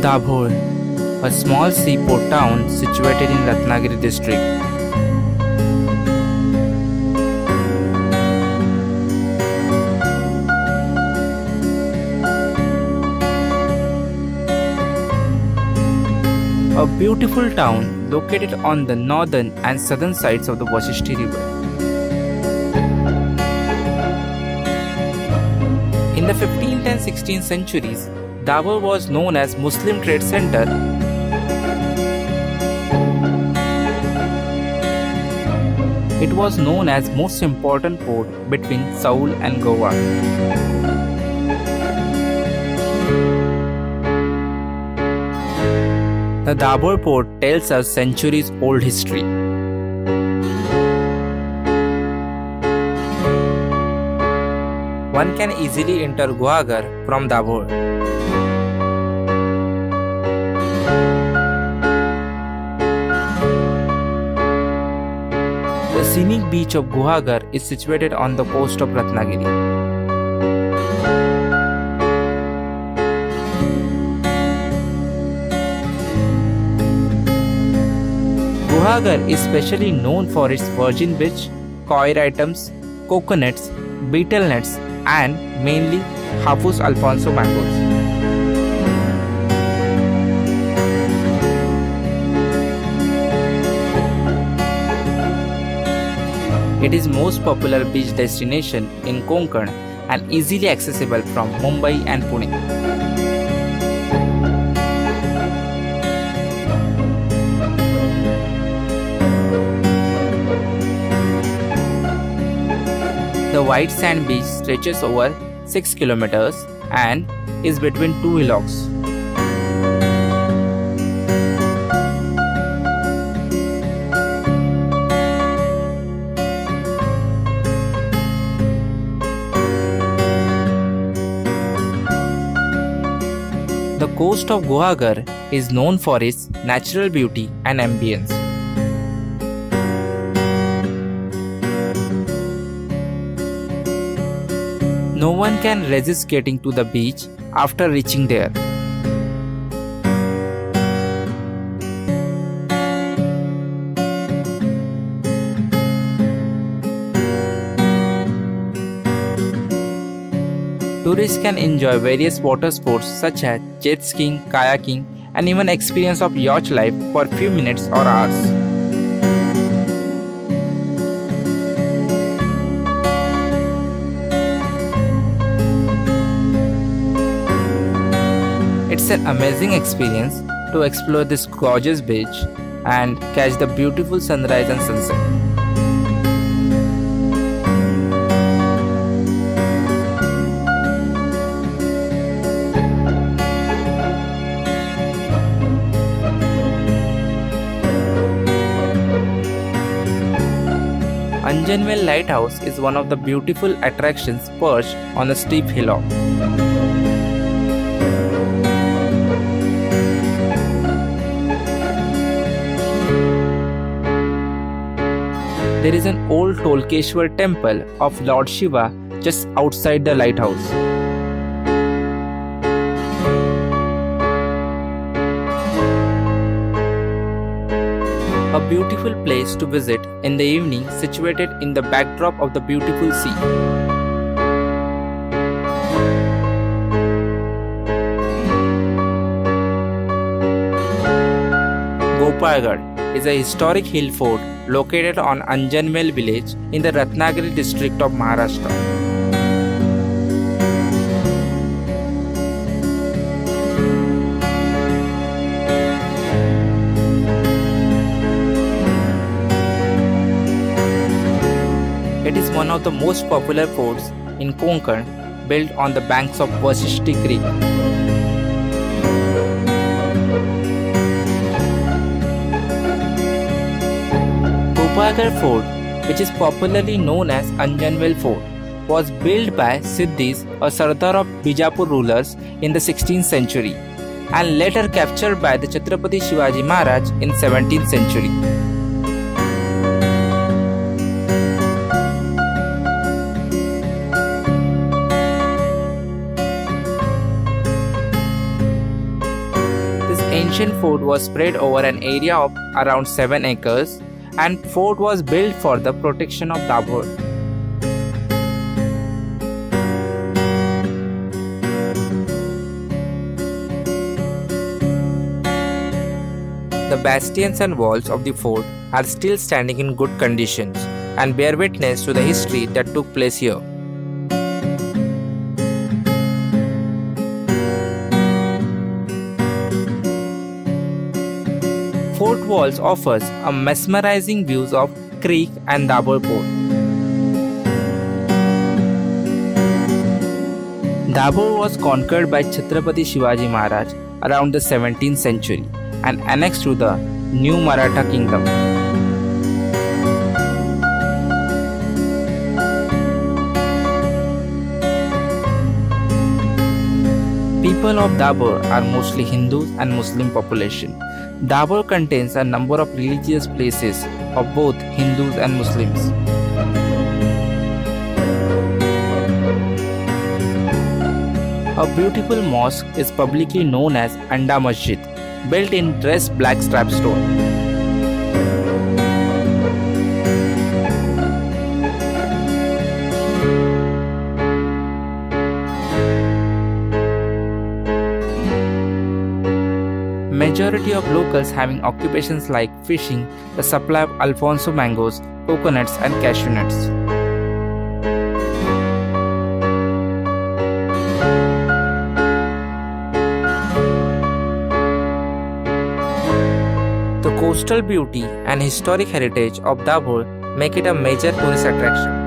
Dabhol, a small seaport town situated in Ratnagiri district. A beautiful town located on the northern and southern sides of the Vashishti river. In the 15th and 16th centuries, Dabhol was known as Muslim trade center. It was known as most important port between Saul and Goa. The Dabhol port tells us centuries old history. One can easily enter Guhagar from Dabhol. The scenic beach of Guhagar is situated on the coast of Ratnagiri. Guhagar is specially known for its virgin beach, coir items, coconuts, betel nuts and mainly Hafu's Alfonso mangoes. It is most popular beach destination in Konkan and easily accessible from Mumbai and Pune. The white sand beach stretches over 6 kilometers and is between two hillocks. The coast of Guhagar is known for its natural beauty and ambience. No one can resist getting to the beach after reaching there. Tourists can enjoy various water sports such as jet skiing, kayaking, and even experience of yacht life for a few minutes or hours. It's an amazing experience to explore this gorgeous beach and catch the beautiful sunrise and sunset. Anjanvel Lighthouse is one of the beautiful attractions perched on a steep hillock. There is an old Tolkeshwar temple of Lord Shiva just outside the lighthouse. A beautiful place to visit in the evening, situated in the backdrop of the beautiful sea. Gopalgarh is a historic hill fort located on Anjanvel village in the Ratnagiri district of Maharashtra. It is one of the most popular forts in Konkan, built on the banks of Vashishti Creek. Gopalgarh Fort, which is popularly known as Anjanvel Fort, was built by Siddhis, a Sardar of Bijapur rulers in the 16th century, and later captured by the Chhatrapati Shivaji Maharaj in 17th century. This ancient fort was spread over an area of around 7 acres, and fort was built for the protection of Dabhol. The bastions and walls of the fort are still standing in good conditions and bear witness to the history that took place here. Fort walls offers a mesmerizing views of creek and Dabhol port. Dabhol was conquered by Chhatrapati Shivaji Maharaj around the 17th century and annexed to the new Maratha kingdom. People of Dabhol are mostly Hindus and Muslim population. Dabhol contains a number of religious places of both Hindus and Muslims. A beautiful mosque is publicly known as Anda Masjid, built in dressed black strap stone. Majority of locals having occupations like fishing, the supply of Alfonso mangoes, coconuts and cashew nuts. The coastal beauty and historic heritage of Dabhol make it a major tourist attraction.